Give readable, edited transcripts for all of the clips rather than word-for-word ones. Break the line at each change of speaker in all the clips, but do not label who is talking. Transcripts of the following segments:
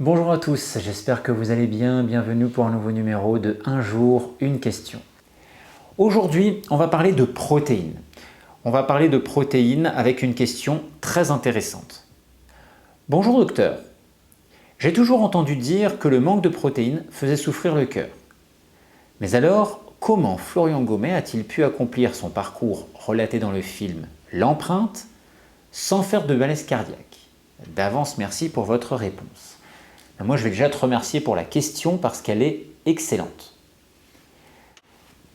Bonjour à tous, j'espère que vous allez bien. Bienvenue pour un nouveau numéro de Un jour, une question. Aujourd'hui, on va parler de protéines. On va parler de protéines avec une question très intéressante. Bonjour docteur, j'ai toujours entendu dire que le manque de protéines faisait souffrir le cœur. Mais alors, comment Florian Gomez a-t-il pu accomplir son parcours relaté dans le film L'Empreinte sans faire de malaise cardiaque? D'avance, merci pour votre réponse. Moi, je vais déjà te remercier pour la question parce qu'elle est excellente.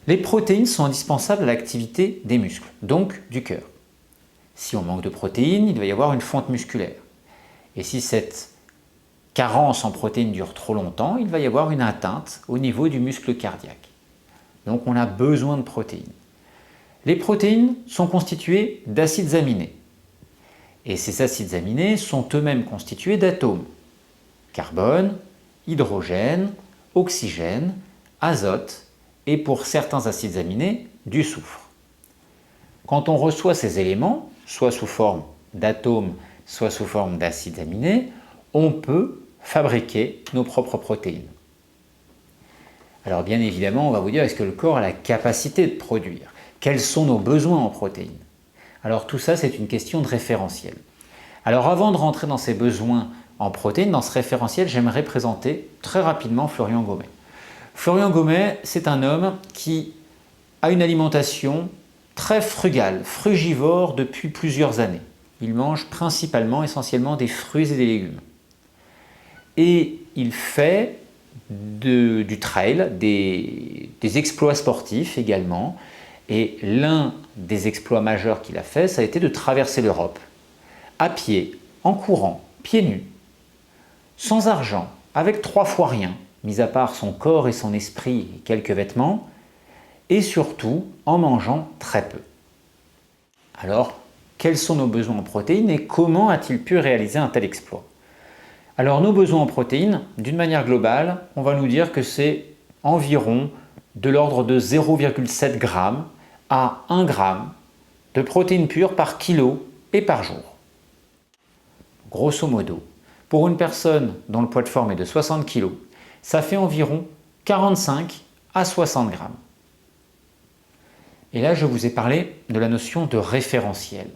Les protéines sont indispensables à l'activité des muscles, donc du cœur. Si on manque de protéines, il va y avoir une fonte musculaire. Et si cette carence en protéines dure trop longtemps, il va y avoir une atteinte au niveau du muscle cardiaque. Donc on a besoin de protéines. Les protéines sont constituées d'acides aminés. Et ces acides aminés sont eux-mêmes constitués d'atomes. Carbone, hydrogène, oxygène, azote et pour certains acides aminés, du soufre. Quand on reçoit ces éléments, soit sous forme d'atomes, soit sous forme d'acides aminés, on peut fabriquer nos propres protéines. Alors bien évidemment, on va vous dire, est-ce que le corps a la capacité de produire? Quels sont nos besoins en protéines? Alors tout ça, c'est une question de référentiel. Alors avant de rentrer dans ces besoins en protéines, dans ce référentiel, j'aimerais présenter très rapidement Florian Gomez. Florian Gomez, c'est un homme qui a une alimentation très frugale, frugivore depuis plusieurs années. Il mange principalement, essentiellement des fruits et des légumes. Et il fait du trail, des exploits sportifs également. Et l'un des exploits majeurs qu'il a fait, ça a été de traverser l'Europe, à pied, en courant, pieds nus, sans argent, avec 3 fois rien, mis à part son corps et son esprit et quelques vêtements, et surtout en mangeant très peu. Alors, quels sont nos besoins en protéines et comment a-t-il pu réaliser un tel exploit? Alors, nos besoins en protéines, d'une manière globale, on va nous dire que c'est environ de l'ordre de 0,7 g à 1 g de protéines pures par kilo et par jour. Grosso modo, pour une personne dont le poids de forme est de 60 kg, ça fait environ 45 à 60 g. Et là, je vous ai parlé de la notion de référentiel.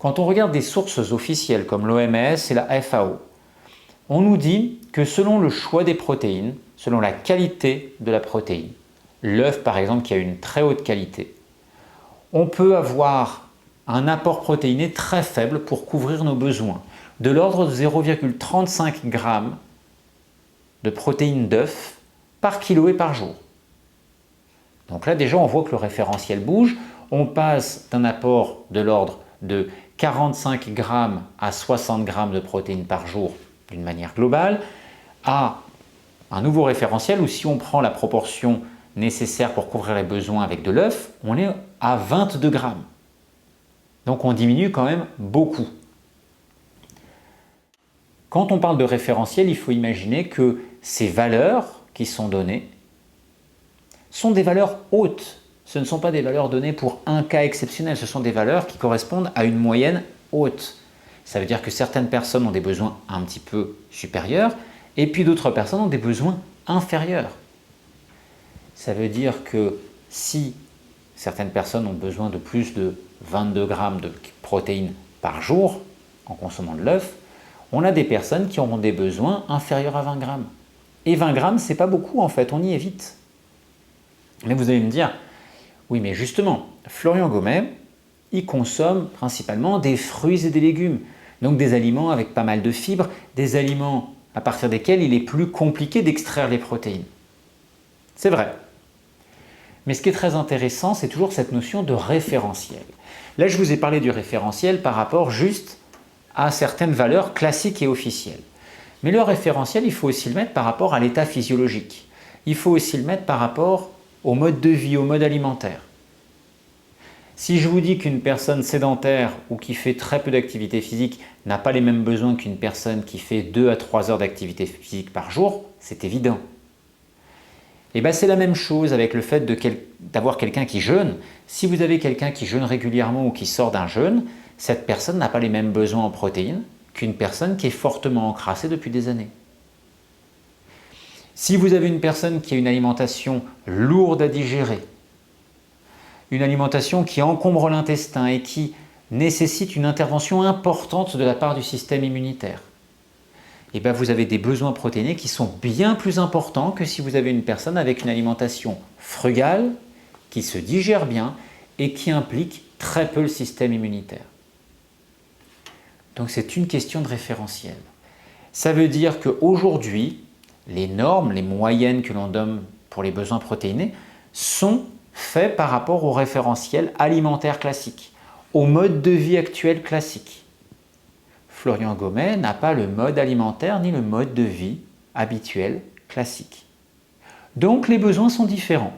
Quand on regarde des sources officielles comme l'OMS et la FAO, on nous dit que selon le choix des protéines, selon la qualité de la protéine, l'œuf par exemple qui a une très haute qualité, on peut avoir un apport protéiné très faible pour couvrir nos besoins, de l'ordre de 0,35 g de protéines d'œuf par kilo et par jour. Donc là déjà on voit que le référentiel bouge, on passe d'un apport de l'ordre de 45 g à 60 g de protéines par jour d'une manière globale à un nouveau référentiel où si on prend la proportion nécessaire pour couvrir les besoins avec de l'œuf, on est à 22 g. Donc on diminue quand même beaucoup. Quand on parle de référentiel, il faut imaginer que ces valeurs qui sont données sont des valeurs hautes. Ce ne sont pas des valeurs données pour un cas exceptionnel, ce sont des valeurs qui correspondent à une moyenne haute. Ça veut dire que certaines personnes ont des besoins un petit peu supérieurs et puis d'autres personnes ont des besoins inférieurs. Ça veut dire que si certaines personnes ont besoin de plus de 22 g de protéines par jour en consommant de l'œuf, on a des personnes qui auront des besoins inférieurs à 20 g. Et 20 g, c'est pas beaucoup en fait, on y est vite. Mais vous allez me dire, oui mais justement, Florian Gomez, il consomme principalement des fruits et des légumes. Donc des aliments avec pas mal de fibres, des aliments à partir desquels il est plus compliqué d'extraire les protéines. C'est vrai. Mais ce qui est très intéressant, c'est toujours cette notion de référentiel. Là, je vous ai parlé du référentiel par rapport juste à certaines valeurs classiques et officielles. Mais le référentiel, il faut aussi le mettre par rapport à l'état physiologique. Il faut aussi le mettre par rapport au mode de vie, au mode alimentaire. Si je vous dis qu'une personne sédentaire ou qui fait très peu d'activité physique n'a pas les mêmes besoins qu'une personne qui fait 2 à 3 heures d'activité physique par jour, c'est évident. Et bien c'est la même chose avec le fait d'avoir quelqu'un qui jeûne. Si vous avez quelqu'un qui jeûne régulièrement ou qui sort d'un jeûne, cette personne n'a pas les mêmes besoins en protéines qu'une personne qui est fortement encrassée depuis des années. Si vous avez une personne qui a une alimentation lourde à digérer, une alimentation qui encombre l'intestin et qui nécessite une intervention importante de la part du système immunitaire, et bien vous avez des besoins protéinés qui sont bien plus importants que si vous avez une personne avec une alimentation frugale, qui se digère bien et qui implique très peu le système immunitaire. Donc c'est une question de référentiel. Ça veut dire qu'aujourd'hui, les normes, les moyennes que l'on donne pour les besoins protéinés sont faits par rapport au référentiel alimentaire classique, au mode de vie actuel classique. Florian Gommet n'a pas le mode alimentaire ni le mode de vie habituel classique. Donc les besoins sont différents.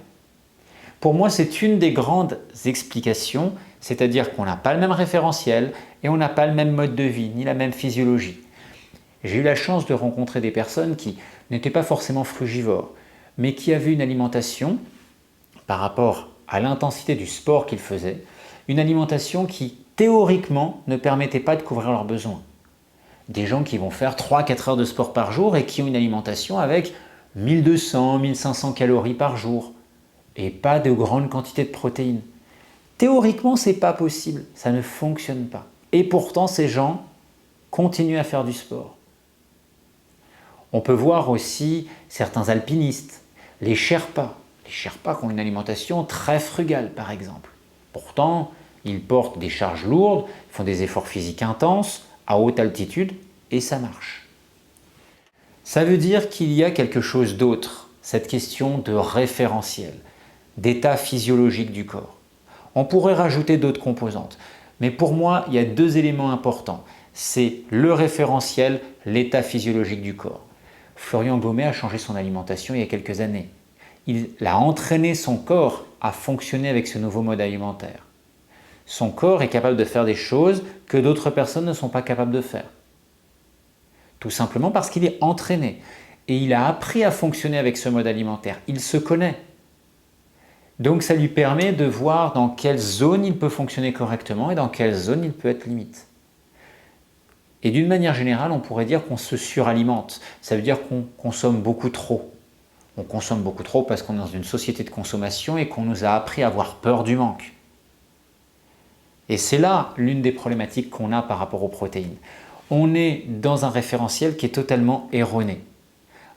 Pour moi, c'est une des grandes explications, c'est-à-dire qu'on n'a pas le même référentiel et on n'a pas le même mode de vie, ni la même physiologie. J'ai eu la chance de rencontrer des personnes qui n'étaient pas forcément frugivores, mais qui avaient une alimentation, par rapport à l'intensité du sport qu'ils faisaient, une alimentation qui, théoriquement, ne permettait pas de couvrir leurs besoins. Des gens qui vont faire 3-4 heures de sport par jour et qui ont une alimentation avec 1200-1500 calories par jour et pas de grande quantité de protéines. Théoriquement, ce n'est pas possible, ça ne fonctionne pas. Et pourtant, ces gens continuent à faire du sport. On peut voir aussi certains alpinistes, les Sherpas qui ont une alimentation très frugale par exemple. Pourtant, ils portent des charges lourdes, font des efforts physiques intenses, à haute altitude, et ça marche. Ça veut dire qu'il y a quelque chose d'autre, cette question de référentiel, d'état physiologique du corps. On pourrait rajouter d'autres composantes, mais pour moi, il y a deux éléments importants. C'est le référentiel, l'état physiologique du corps. Florian Gommet a changé son alimentation il y a quelques années. Il a entraîné son corps à fonctionner avec ce nouveau mode alimentaire. Son corps est capable de faire des choses que d'autres personnes ne sont pas capables de faire. Tout simplement parce qu'il est entraîné et il a appris à fonctionner avec ce mode alimentaire. Il se connaît. Donc ça lui permet de voir dans quelle zone il peut fonctionner correctement et dans quelle zone il peut être limite. Et d'une manière générale, on pourrait dire qu'on se suralimente. Ça veut dire qu'on consomme beaucoup trop. On consomme beaucoup trop parce qu'on est dans une société de consommation et qu'on nous a appris à avoir peur du manque. Et c'est là l'une des problématiques qu'on a par rapport aux protéines. On est dans un référentiel qui est totalement erroné.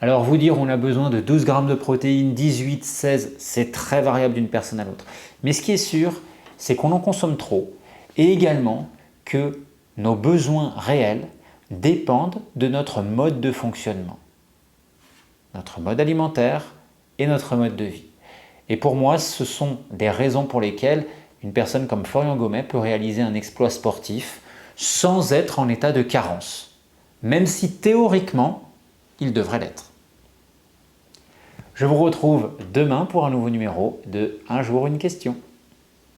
Alors vous dire on a besoin de 12 grammes de protéines, 18, 16, c'est très variable d'une personne à l'autre. Mais ce qui est sûr, c'est qu'on en consomme trop et également que nos besoins réels dépendent de notre mode de fonctionnement, notre mode alimentaire et notre mode de vie. Et pour moi, ce sont des raisons pour lesquelles une personne comme Florian Gommet peut réaliser un exploit sportif sans être en état de carence, même si théoriquement, il devrait l'être. Je vous retrouve demain pour un nouveau numéro de Un jour une question.